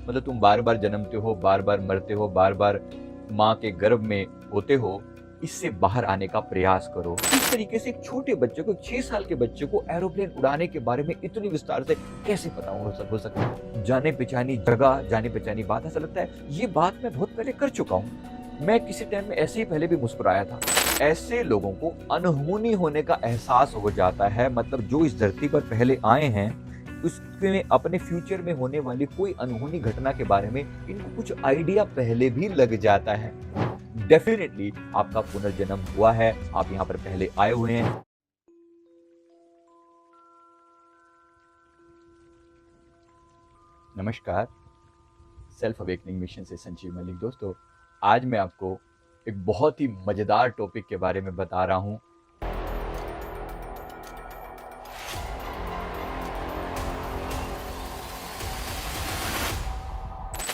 मतलब तुम बार बार जन्मते हो, बार बार मरते हो, बार बार माँ के गर्भ में होते हो, इससे बाहर आने का प्रयास करो। इस तरीके से एक छोटे बच्चे को, 6 साल के बच्चे को एरोप्लेन उड़ाने के बारे में इतनी विस्तार से कैसे पता हो सकता है? जाने पहचानी जगह, जाने पहचानी बात, ऐसा लगता है ये बात मैं बहुत पहले कर चुका हूँ। मैं किसी टाइम में ऐसे ही पहले भी मुस्कुराया था। ऐसे लोगों को अनहोनी होने का एहसास हो जाता है, मतलब जो इस धरती पर पहले आए हैं, उसमें अपने फ्यूचर में होने वाली कोई अनहोनी घटना के बारे में इनको कुछ आइडिया पहले भी लग जाता है। डेफिनेटली आपका पुनर्जन्म हुआ है, आप यहाँ पर पहले आए हुए हैं। नमस्कार, सेल्फ अवेकनिंग मिशन से संजीव मलिक। दोस्तों, आज मैं आपको एक बहुत ही मजेदार टॉपिक के बारे में बता रहा हूँ।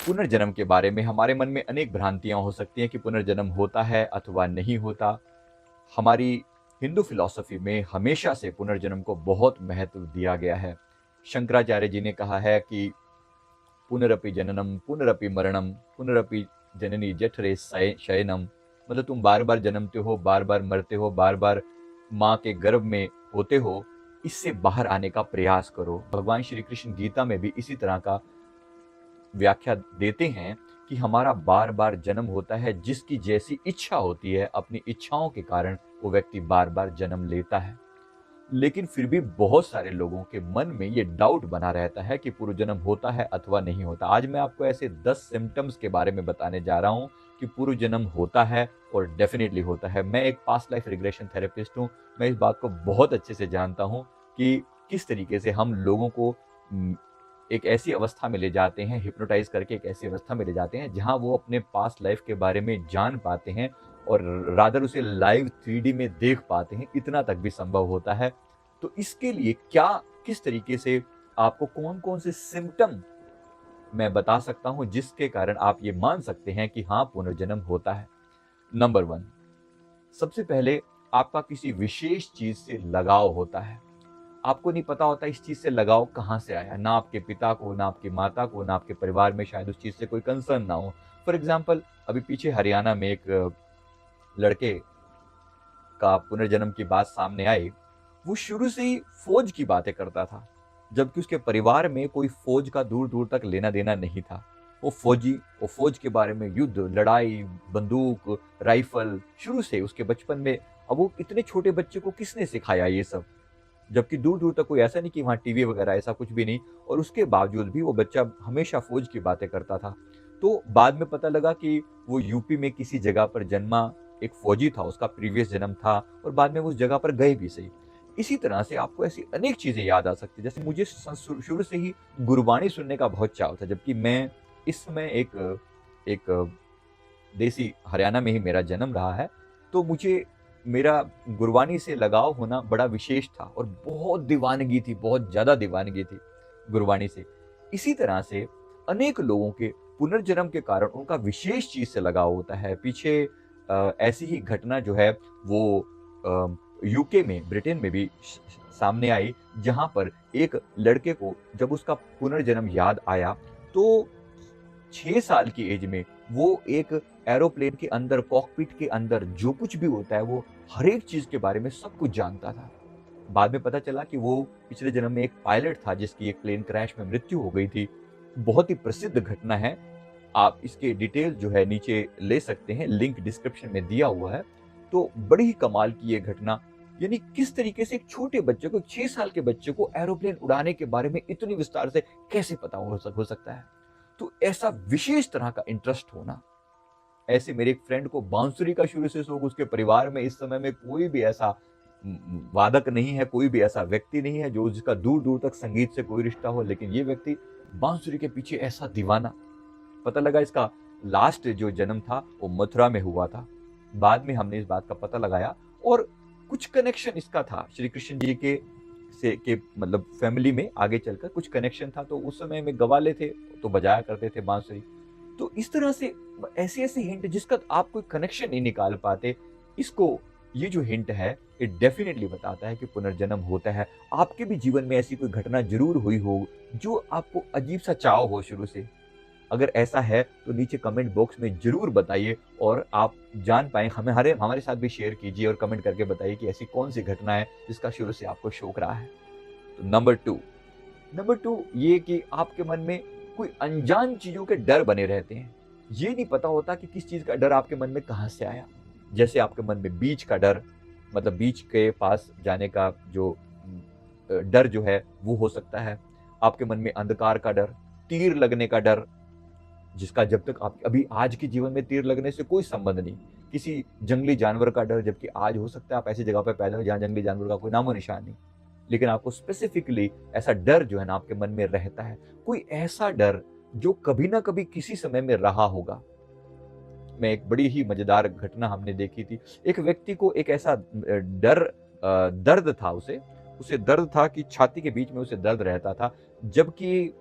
पुनर्जन्म के बारे में हमारे मन में अनेक भ्रांतियां हो सकती हैं कि पुनर्जन्म होता है अथवा नहीं होता। हमारी हिंदू फिलॉसफी में हमेशा से पुनर्जन्म को बहुत महत्व दिया गया है। शंकराचार्य जी ने कहा है कि पुनरपि जननम पुनरपि मरणम पुनरपि जननी जठरे शयनम, मतलब तुम बार बार जन्मते हो, बार बार मरते हो, बार बार माँ के गर्भ में होते हो, इससे बाहर आने का प्रयास करो। भगवान श्री कृष्ण गीता में भी इसी तरह का व्याख्या देते हैं कि हमारा बार बार जन्म होता है, जिसकी जैसी इच्छा होती है, अपनी इच्छाओं के कारण वो व्यक्ति बार बार जन्म लेता है। लेकिन फिर भी बहुत सारे लोगों के मन में ये डाउट बना रहता है कि पूर्वजन्म होता है अथवा नहीं होता। आज मैं आपको ऐसे 10 सिम्टम्स के बारे में बताने जा रहा हूँ कि पूर्वजन्म होता है और डेफिनेटली होता है। मैं एक पास्ट लाइफ रिग्रेशन थेरेपिस्ट हूँ। मैं इस बात को बहुत अच्छे से जानता हूँ कि किस तरीके से हम लोगों को एक ऐसी अवस्था में ले जाते हैं, हिप्नोटाइज करके एक ऐसी अवस्था में ले जाते हैं जहां वो अपने पास्ट लाइफ के बारे में जान पाते हैं और रादर उसे लाइव 3D में देख पाते हैं। इतना तक भी संभव होता है। तो इसके लिए क्या, किस तरीके से, आपको कौन कौन से सिम्टम मैं बता सकता हूं जिसके कारण आप ये मान सकते हैं कि हाँ, पुनर्जन्म होता है। नंबर 1, सबसे पहले आपका किसी विशेष चीज से लगाव होता है। आपको नहीं पता होता इस चीज से लगाव कहाँ से आया, ना आपके पिता को, ना आपकी माता को, ना आपके परिवार में शायद उस चीज से कोई कंसर्न ना हो। फॉर एग्जाम्पल, अभी पीछे हरियाणा में एक लड़के का पुनर्जन्म की बात सामने आई। वो शुरू से ही फौज की बातें करता था, जबकि उसके परिवार में कोई फौज का दूर दूर तक लेना देना नहीं था। वो फौज के बारे में, युद्ध, लड़ाई, बंदूक, राइफल, शुरू से उसके बचपन में। अब वो इतने छोटे बच्चे को किसने सिखाया ये सब? जबकि दूर दूर तक कोई ऐसा नहीं कि वहाँ टीवी वगैरह ऐसा कुछ भी नहीं, और उसके बावजूद भी वो बच्चा हमेशा फौज की बातें करता था। तो बाद में पता लगा कि वो यूपी में किसी जगह पर जन्मा एक फौजी था, उसका प्रीवियस जन्म था, और बाद में वो उस जगह पर गए भी सही। इसी तरह से आपको ऐसी अनेक चीजें याद आ सकती है। जैसे मुझे शुरू से ही गुरबाणी सुनने का बहुत चाव था, जबकि मैं इस समय एक देसी हरियाणा में ही मेरा जन्म रहा है। तो मुझे मेरा गुरबानी से लगाव होना बड़ा विशेष था और बहुत दीवानगी थी, बहुत ज्यादा दीवानगी थी गुरबानी से। इसी तरह से अनेक लोगों के पुनर्जन्म के कारण उनका विशेष चीज से लगाव होता है। पीछे ऐसी ही घटना जो है वो यूके में, ब्रिटेन में भी सामने आई, जहां पर एक लड़के को जब उसका पुनर्जन्म याद आया तो 6 साल की एज में वो एक एरोप्लेन के अंदर, कॉकपिट के अंदर जो कुछ भी होता है, वो हर एक चीज के बारे में सब कुछ जानता था। बाद में पता चला कि वो पिछले जन्म में एक पायलट था जिसकी एक प्लेन क्रैश में मृत्यु हो गई थी। बहुत ही प्रसिद्ध घटना है। आप इसके डिटेल जो है नीचे ले सकते हैं, लिंक डिस्क्रिप्शन में दिया हुआ है। तो बड़ी ही कमाल की ये घटना, यानी किस तरीके से एक छोटे बच्चे को, 6 साल के बच्चे को एरोप्लेन उड़ाने के बारे में इतनी विस्तार से कैसे पता हो सकता है? तो ऐसा विशेष तरह का इंटरेस्ट होना। ऐसे मेरे एक फ्रेंड को बांसुरी का शुरू से शौक, उसके परिवार में इस समय में कोई भी ऐसा वादक नहीं है, कोई भी ऐसा व्यक्ति नहीं है जो जिसका दूर दूर तक संगीत से कोई रिश्ता हो, लेकिन ये व्यक्ति बांसुरी के पीछे ऐसा दीवाना। पता लगा इसका लास्ट जो जन्म था वो मथुरा में हुआ था। बाद में हमने इस बात का पता लगाया और कुछ कनेक्शन इसका था श्री कृष्ण जी के मतलब फैमिली में आगे चलकर कुछ कनेक्शन था। तो उस समय में गवाले थे तो बजाया करते थे बांसुरी। तो इस तरह से ऐसे ऐसे हिंट जिसका आप कोई कनेक्शन नहीं निकाल पाते, इसको, ये जो हिंट है, ये डेफिनेटली बताता है कि पुनर्जन्म होता है। आपके भी जीवन में ऐसी कोई घटना जरूर हुई हो जो आपको अजीब सा चाव हो शुरू से। अगर ऐसा है तो नीचे कमेंट बॉक्स में ज़रूर बताइए और आप जान पाएँ, हमारे साथ भी शेयर कीजिए और कमेंट करके बताइए कि ऐसी कौन-सी घटना है जिसका शुरू से आपको शौक रहा है। तो नंबर 2 ये कि आपके मन में कोई अनजान चीज़ों के डर बने रहते हैं। ये नहीं पता होता कि किस चीज़ का डर आपके मन में कहाँ से आया। जैसे आपके मन में बीच का डर, मतलब बीच के पास जाने का जो डर जो है वो हो सकता है। आपके मन में अंधकार का डर, तीर लगने का डर, जिसका जब तक आप अभी आज के जीवन में तीर लगने से कोई संबंध नहीं। किसी जंगली जानवर का डर, जबकि आज हो सकता है आप ऐसी जगह पे पैदा हो जहाँ जंगली जानवर का कोई नामो-निशान नहीं। लेकिन आपको स्पेसिफिकली ऐसा डर जो है ना आपके मन में रहता है। कोई ऐसा डर जो कभी ना कभी किसी समय में रहा होगा। में एक बड़ी ही मजेदार घटना हमने देखी थी। एक व्यक्ति को एक ऐसा दर्द था उसे दर्द था कि छाती के बीच में उसे दर्द रहता था, जबकि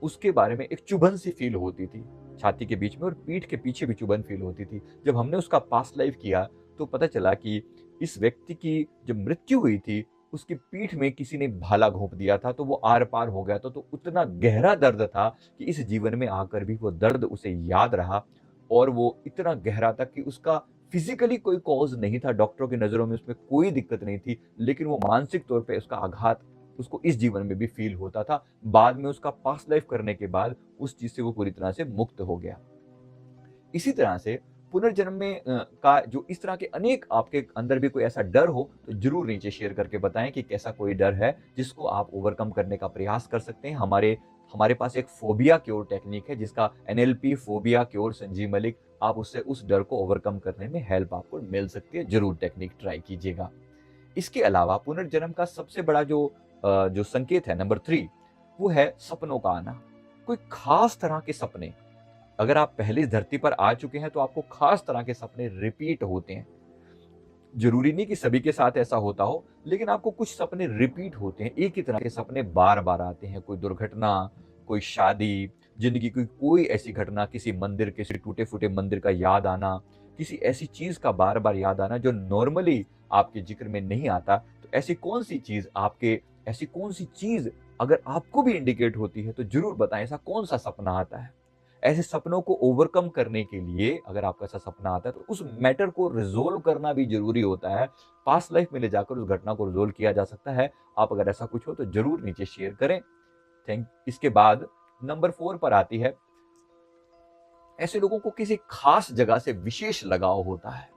उसके बारे में एक चुभन सी फ़ील होती थी, छाती के बीच में और पीठ के पीछे भी चुभन फ़ील होती थी। जब हमने उसका पास्ट लाइफ़ किया, तो पता चला कि इस व्यक्ति की जब मृत्यु हुई थी, उसकी पीठ में किसी ने भाला घोंप दिया था, तो वो आर-पार हो गया था। तो उतना गहरा दर्द था कि इस जीवन में आकर भी वो दर्द उसे याद रहा और वो इतना गहरा था कि उसका फिज़िकली कोई कॉज़ नहीं था, डॉक्टरों की नज़रों में उसमें कोई दिक्कत नहीं थी, लेकिन वो मानसिक तौर पे उसका आघात उसको इस जीवन में भी फ़ील होता था। बाद में उसका पास्ट लाइफ़ करने के बाद उस चीज़ से वो पूरी तरह से मुक्त हो गया। इसी तरह से पुनर्जन्म में का जो इस तरह के अनेक आपके अंदर भी कोई ऐसा डर हो, तो ज़रूर नीचे शेयर करके बताएँ कि कैसा कोई डर है, जिसको आप ओवरकम करने का प्रयास कर सकते हैं। हमारे हमारे पास एक फ़ोबिया क्योर टेक्निक है, जिसका NLP phobia cure Sanjeev Malik, आप उससे उस डर को ओवरकम करने में हेल्प आपको मिल सकती है। ज़रूर टेक्निक ट्राई कीजिएगा। इसके अलावा पुनर्जन्म का सबसे बड़ा जो संकेत है नंबर 3, वो है सपनों का आना। कोई खास तरह के सपने, अगर आप पहले इस धरती पर आ चुके हैं तो आपको खास तरह के सपने रिपीट होते हैं। ज़रूरी नहीं कि सभी के साथ ऐसा होता हो, लेकिन आपको कुछ सपने रिपीट होते हैं, एक ही तरह के सपने बार-बार आते हैं। कोई दुर्घटना, कोई शादी, ज़िंदगी की कोई ऐसी घटना, किसी मंदिर, किसी टूटे-फूटे मंदिर का याद आना, किसी ऐसी चीज़ का बार-बार याद आना जो नॉर्मली आपके ज़िक्र में नहीं आता। तो ऐसी कौन-सी चीज़ अगर आपको भी इंडिकेट होती है तो ज़रूर बताएँ, ऐसा कौन-सा सपना आता है? ऐसे सपनों को ओवरकम करने के लिए अगर आपका ऐसा सपना आता है तो उस मैटर को रिज़ॉल्व करना भी ज़रूरी होता है। पास्ट लाइफ़ में ले जाकर उस घटना को रिज़ॉल्व किया जा सकता है। आप अगर ऐसा कुछ हो तो ज़रूर नीचे शेयर करें। इसके बाद नंबर 4 पर आती है, ऐसे लोगों को किसी खास जगह से विशेष लगाव होता है।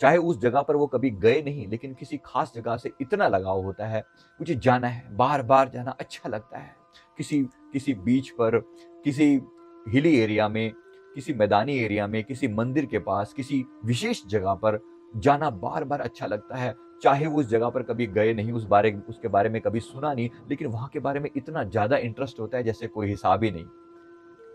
चाहे उस जगह पर वो कभी गए नहीं, लेकिन किसी खास जगह से इतना लगाव होता है, मुझे जाना है, बार-बार जाना अच्छा लगता है। किसी किसी बीच पर, किसी हिली एरिया में, किसी मैदानी एरिया में, किसी मंदिर के पास, किसी विशेष जगह पर जाना बार-बार अच्छा लगता है। चाहे वो उस जगह पर कभी गए नहीं, उसके बारे में कभी सुना नहीं, लेकिन वहाँ के बारे में इतना ज़्यादा इंटरेस्ट होता है जैसे कोई हिसाब ही नहीं।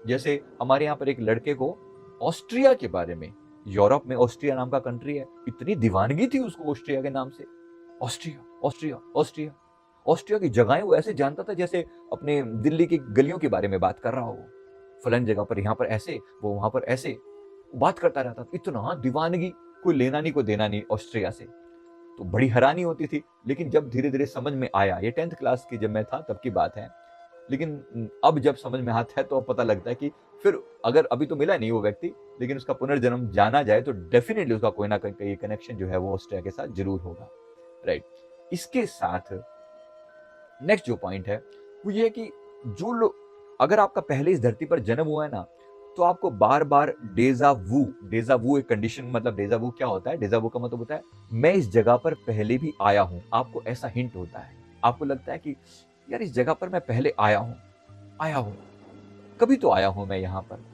जैसे हमारे यहाँ पर एक लड़के को ऑस्ट्रिया के बारे में, यूरोप में ऑस्ट्रिया नाम का कंट्री है, इतनी दीवानगी थी उसको ऑस्ट्रिया के नाम से। Austria, Austria, Austria. ऑस्ट्रिया की जगहें वो ऐसे जानता था जैसे अपने दिल्ली की गलियों के बारे में बात कर रहा हो। फलानी जगह पर यहाँ पर ऐसे, वो वहाँ पर ऐसे, बात करता रहता था। इतना दीवानगी, कोई लेना नहीं, कोई देना नहीं ऑस्ट्रिया से। तो बड़ी हैरानी होती थी, लेकिन जब धीरे-धीरे समझ में आया, ये 10th क्लास की जब मैं था तब की बात है। लेकिन अब जब समझ में आता है तो अब पता लगता है कि फिर अगर अभी तो मिला नहीं वो व्यक्ति, लेकिन उसका पुनर्जन्म जाना जाए तो डेफिनिटली उसका कोई ना कोई कनेक्शन जो है वो ऑस्ट्रिया के साथ ज़रूर होगा, राइट? इसके साथ नेक्स्ट जो पॉइंट है, वो ये है कि अगर आपका पहले इस धरती पर जन्म हुआ है ना, तो आपको बार-बार डेज़ा वू एक कंडीशन, मतलब डेज़ा वू क्या होता है? डेज़ा वू का मतलब होता है, मैं इस जगह पर पहले भी आया हूँ। आपको ऐसा हिंट होता है। आपको लगता है कि यार इस जगह पर मैं पहले आया हूँ, कभी तो आया हूँ मैं यहाँ पर।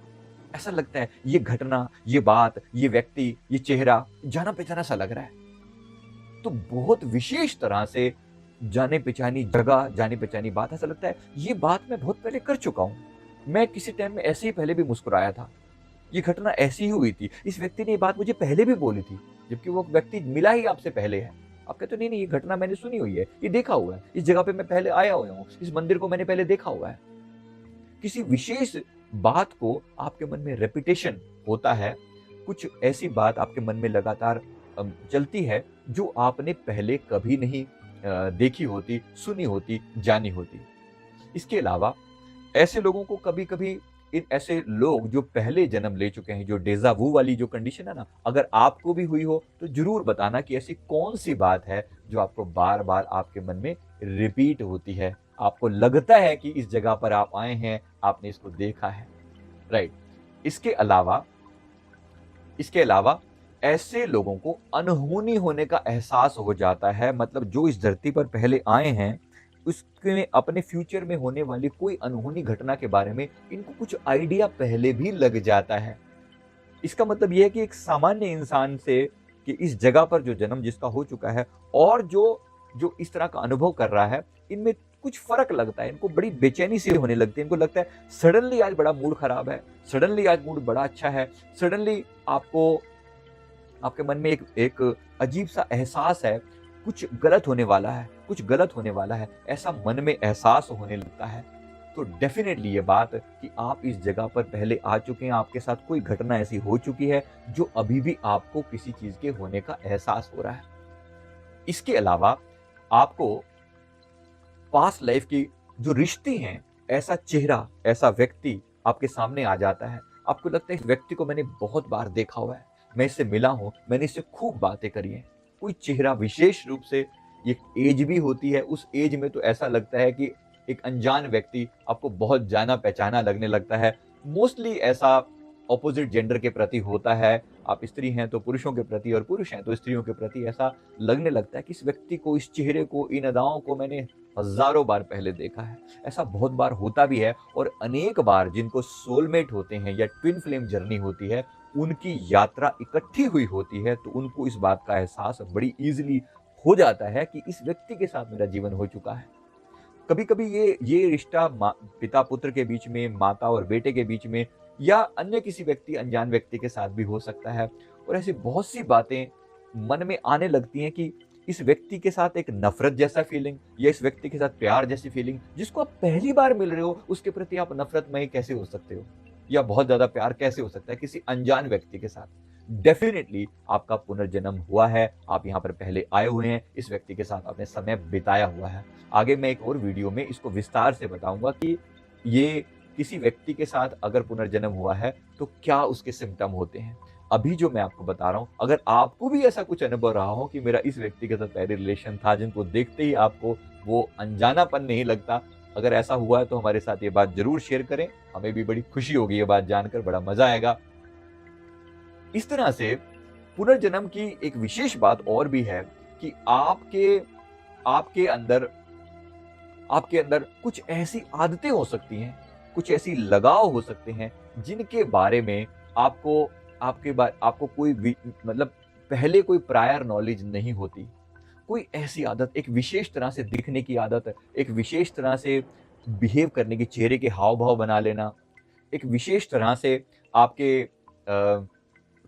ऐसा लगता है ये घटना, ये बात, ये व्यक्ति, ये चेहरा जाना-पहचाना सा लग रहा है। तो बहुत विशेष तरह से जानी-पहचानी जगह, जानी-पहचानी बात, ऐसा लगता है ये बात मैं बहुत पहले कर चुका हूँ। मैं किसी टाइम में ऐसे ही पहले भी मुस्कुराया था। ये घटना ऐसी ही हुई थी। इस व्यक्ति ने ये बात मुझे पहले भी बोली थी, जबकि वो व्यक्ति मिला ही आपसे पहले है। आप कहते हो नहीं, नहीं ये घटना मैंने सुनी हुई है, ये देखा हुआ है, इस जगह पे मैं पहले आया हुआ हूँ, इस मंदिर को मैंने पहले देखा हुआ है। किसी विशेष बात को आपके मन में रेपिटेशन होता है, कुछ ऐसी बात आपके मन में लगातार चलती है जो आपने पहले कभी नहीं देखी होती, सुनी होती, जानी होती। इसके अलावा ऐसे लोगों को कभी-कभी इन ऐसे लोग जो पहले जन्म ले चुके हैं, जो डेजा वू वाली जो कंडीशन है ना, अगर आपको भी हुई हो तो जरूर बताना कि ऐसी कौन सी बात है जो आपको बार बार आपके मन में रिपीट होती है, आपको लगता है कि इस जगह पर आप आए हैं, आपने इसको देखा है। राइट। इसके अलावा इसके अलावा ऐसे लोगों को अनहोनी होने का एहसास हो जाता है, मतलब जो इस धरती पर पहले आए हैं उसके अपने फ्यूचर में होने वाली कोई अनहोनी घटना के बारे में इनको कुछ आइडिया पहले भी लग जाता है। इसका मतलब यह है कि एक सामान्य इंसान से, कि इस जगह पर जो जन्म जिसका हो चुका है और जो जो इस तरह का अनुभव कर रहा है, इनमें कुछ फर्क लगता है, इनको बड़ी बेचैनी सी होने लगती है। इनको लगता है सडनली आज बड़ा मूड खराब है, सडनली आज मूड बड़ा अच्छा है, सडनली आपको आपके मन में एक एक अजीब सा एहसास है, कुछ गलत होने वाला है, कुछ गलत होने वाला है, ऐसा मन में एहसास होने लगता है। तो डेफिनेटली ये बात कि आप इस जगह पर पहले आ चुके हैं, आपके साथ कोई घटना ऐसी हो चुकी है जो अभी भी आपको किसी चीज के होने का एहसास हो रहा है। इसके अलावा आपको पास्ट लाइफ की जो रिश्ते हैं, ऐसा चेहरा, ऐसा व्यक्ति आपके सामने आ जाता है। आपको लगता है इस व्यक्ति को मैंने बहुत बार देखा हुआ है, मैं इससे मिला हूं, मैंने इससे खूब बातें करी हैं। कोई चेहरा विशेष रूप से, एक एज भी होती है, उस एज में तो ऐसा लगता है कि एक अनजान व्यक्ति आपको बहुत जाना पहचाना लगने लगता है। मोस्टली ऐसा ऑपोजिट जेंडर के प्रति होता है। आप स्त्री हैं तो पुरुषों के प्रति और पुरुष हैं तो स्त्रियों के प्रति ऐसा लगने लगता है कि इस व्यक्ति को, इस चेहरे को, इन अदाओं को मैंने हजारों बार पहले देखा है। ऐसा बहुत बार होता भी है और अनेक बार जिनको सोलमेट होते हैं या ट्विन फ्लेम जर्नी होती है, उनकी यात्रा इकट्ठी हुई होती है तो उनको इस बात का एहसास बड़ी इजीली हो जाता है कि इस व्यक्ति के साथ मेरा जीवन हो चुका है। कभी कभी ये रिश्ता पिता पुत्र के बीच में, माता और बेटे के बीच में, या अन्य किसी व्यक्ति, अनजान व्यक्ति के साथ भी हो सकता है। और ऐसी बहुत सी बातें मन में आने लगती हैं कि इस व्यक्ति के साथ एक नफरत जैसा फीलिंग, या इस व्यक्ति के साथ प्यार जैसी फीलिंग, जिसको आप पहली बार मिल रहे हो उसके प्रति आप नफरतमय कैसे हो सकते हो, या बहुत ज्यादा प्यार कैसे हो सकता है किसी अनजान व्यक्ति के साथ। डेफिनेटली आपका पुनर्जन्म हुआ है, आप यहाँ पर पहले आए हुए हैं, इस व्यक्ति के साथ आपने समय बिताया हुआ है। आगे मैं एक और वीडियो में इसको विस्तार से बताऊंगा कि ये किसी व्यक्ति के साथ अगर पुनर्जन्म हुआ है तो क्या उसके सिम्टम होते हैं। अभी जो मैं आपको बता रहा हूं, अगर आपको भी ऐसा कुछ अनुभव रहा हो कि मेरा इस व्यक्ति के साथ पहले रिलेशन था, जिनको देखते ही आपको वो अनजानापन नहीं लगता, अगर ऐसा हुआ है तो हमारे साथ ये बात जरूर शेयर करें। हमें भी बड़ी खुशी होगी ये बात जानकर, बड़ा मजा आएगा। इस तरह से पुनर्जन्म की एक विशेष बात और भी है कि आपके आपके अंदर आपके अंदर कुछ ऐसी आदतें हो सकती हैं, कुछ ऐसी लगाव हो सकते हैं जिनके बारे में आपको आपको मतलब पहले कोई प्रायर नॉलेज नहीं होती। कोई ऐसी आदत, एक विशेष तरह से दिखने की आदत, एक विशेष तरह से बिहेव करने की, चेहरे के हाव भाव बना लेना, एक विशेष तरह से आपके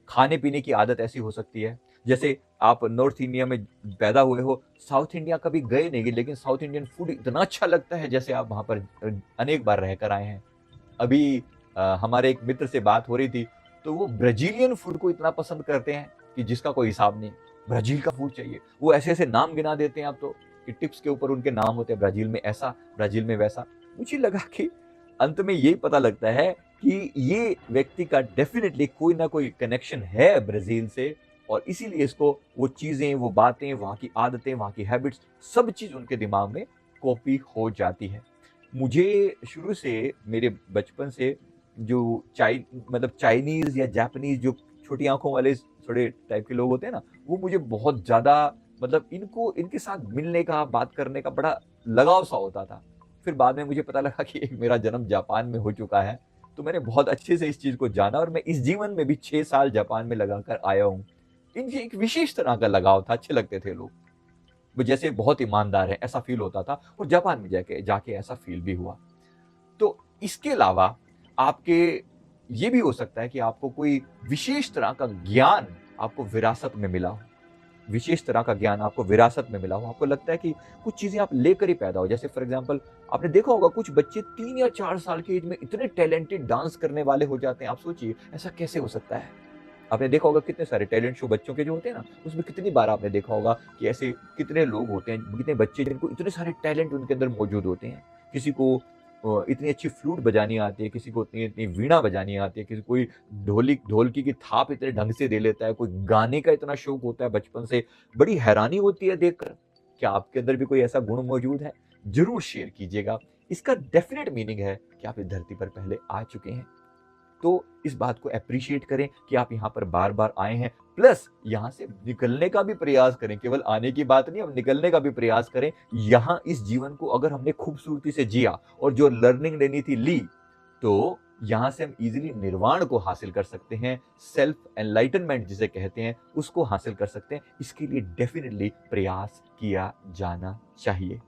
खाने पीने की आदत ऐसी हो सकती है। जैसे आप नॉर्थ इंडिया में पैदा हुए हो, साउथ इंडिया कभी गए नहीं, लेकिन साउथ इंडियन फूड इतना अच्छा लगता है, जैसे आप वहां पर अनेक बार रहकर आए हैं। अभी हमारे एक मित्र से बात हो रही थी, तो वो ब्राजीलियन फूड को इतना पसंद करते हैं कि जिसका कोई हिसाब नहीं। ब्राजील का फूड चाहिए, वो ऐसे ऐसे नाम गिना देते हैं आप तो, कि टिप्स के ऊपर उनके नाम होते हैं, ब्राजील में ऐसा, ब्राजील में वैसा। मुझे लगा कि अंत में यही पता लगता है कि ये व्यक्ति का डेफिनेटली कोई ना कोई कनेक्शन है ब्राजील से, और इसीलिए इसको वो चीजें, वो बातें, वहाँ की आदतें, वहाँ की हैबिट्स, सब चीज उनके दिमाग में कॉपी हो जाती है। मुझे शुरू से, मेरे बचपन से जो मतलब चाइनीज या जापानीज जो छोटी आंखों वाले थोड़े टाइप के लोग होते हैं ना, वो मुझे बहुत ज्यादा, मतलब इनके साथ मिलने का, बात करने का बड़ा लगाव सा होता था। फिर बाद में मुझे पता लगा कि मेरा जन्म जापान में हो चुका है, तो मैंने बहुत अच्छे से इस चीज को जाना, और मैं इस जीवन में भी 6 साल जापान में लगाकर आया हूँ। इनकी एक विशेष तरह का लगाव था, अच्छे लगते थे लोग, वो जैसे बहुत ईमानदार है ऐसा फील होता था, और जापान में जाके जाके ऐसा फील भी हुआ। तो इसके अलावा आपके ये भी हो सकता है कि आपको कोई विशेष तरह का ज्ञान आपको विरासत में मिला हो, विशेष तरह का ज्ञान आपको विरासत में मिला हो। आपको लगता है कि कुछ चीजें आप लेकर ही पैदा हो। जैसे फॉर एग्जांपल, आपने देखा होगा कुछ बच्चे 3 या 4 साल की एज में इतने टैलेंटेड डांस करने वाले हो जाते हैं। आप सोचिए ऐसा कैसे हो सकता है। आपने देखा होगा कितने सारे टैलेंट शो बच्चों के जो होते हैं ना, उसमें कितनी बार आपने देखा होगा कि ऐसे कितने लोग होते हैं, कितने बच्चे जिनको इतने सारे टैलेंट उनके अंदर मौजूद होते हैं। किसी को इतनी अच्छी फ्लूट बजानी आती है, किसी को इतनी इतनी वीणा बजानी आती है, किसी कोई ढोलकी की थाप इतने ढंग से दे लेता है, कोई गाने का इतना शौक होता है बचपन से। बड़ी हैरानी होती है देखकर, क्या आपके अंदर भी कोई ऐसा गुण मौजूद है? ज़रूर शेयर कीजिएगा। इसका डेफ़िनेट मीनिंग है कि आप इस धरती पर पहले आ चुके हैं। तो इस बात को एप्रिशिएट करें कि आप यहाँ पर बार-बार आए हैं, प्लस यहाँ से निकलने का भी प्रयास करें। केवल आने की बात नहीं, अब निकलने का भी प्रयास करें। यहाँ इस जीवन को अगर हमने खूबसूरती से जिया और जो लर्निंग लेनी थी ली, तो यहाँ से हम ईज़िली निर्वाण को हासिल कर सकते हैं। सेल्फ एनलाइटनमेंट जिसे कहते हैं, उसको हासिल कर सकते हैं। इसके लिए डेफ़िनिटली प्रयास किया जाना चाहिए।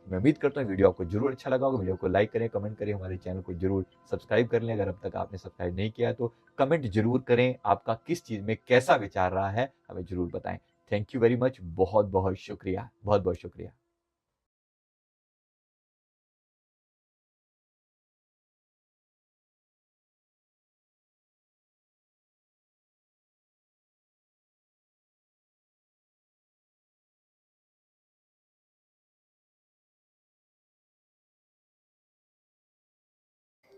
मैं उम्मीद करता हूँ वीडियो आपको ज़रूर अच्छा लगा होगा। वीडियो को लाइक करें, कमेंट करें, हमारे चैनल को ज़रूर सब्सक्राइब कर लें। अगर अब तक आपने सब्सक्राइब नहीं किया है तो कमेंट ज़रूर करें। आपका किस चीज़ में कैसा विचार रहा है, हमें ज़रूर बताएं। Thank you very much. बहुत-बहुत शुक्रिया। बहुत-बहुत शुक्रिया।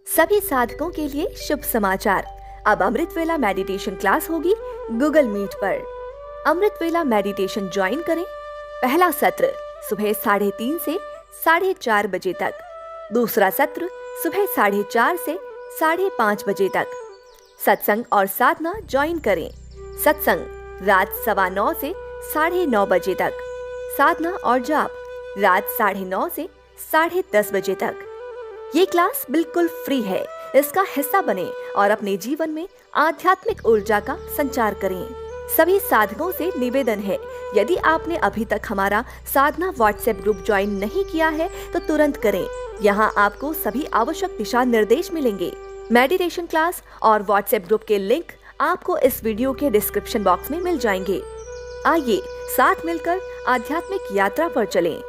सभी साधकों के लिए शुभ समाचार। अब अमृत वेला मेडिटेशन क्लास होगी गूगल मीट पर। अमृत वेला मेडिटेशन ज्वाइन करें। पहला सत्र सुबह 3:30 से 4:30 बजे तक। दूसरा सत्र सुबह 4:30 से 5:30 बजे तक। सत्संग और साधना ज्वाइन करें। सत्संग रात 9:15 से 9:30 बजे तक। साधना और जाप रात 9:30 से 10:30 बजे तक। ये क्लास बिल्कुल फ्री है। इसका हिस्सा बने और अपने जीवन में आध्यात्मिक ऊर्जा का संचार करें। सभी साधकों से निवेदन है, यदि आपने अभी तक हमारा साधना व्हाट्सएप ग्रुप ज्वाइन नहीं किया है तो तुरंत करें। यहाँ आपको सभी आवश्यक दिशा निर्देश मिलेंगे। मेडिटेशन क्लास और व्हाट्सएप ग्रुप के लिंक आपको इस वीडियो के डिस्क्रिप्शन बॉक्स में मिल जाएंगे। आइए साथ मिलकर आध्यात्मिक यात्रा पर चलें।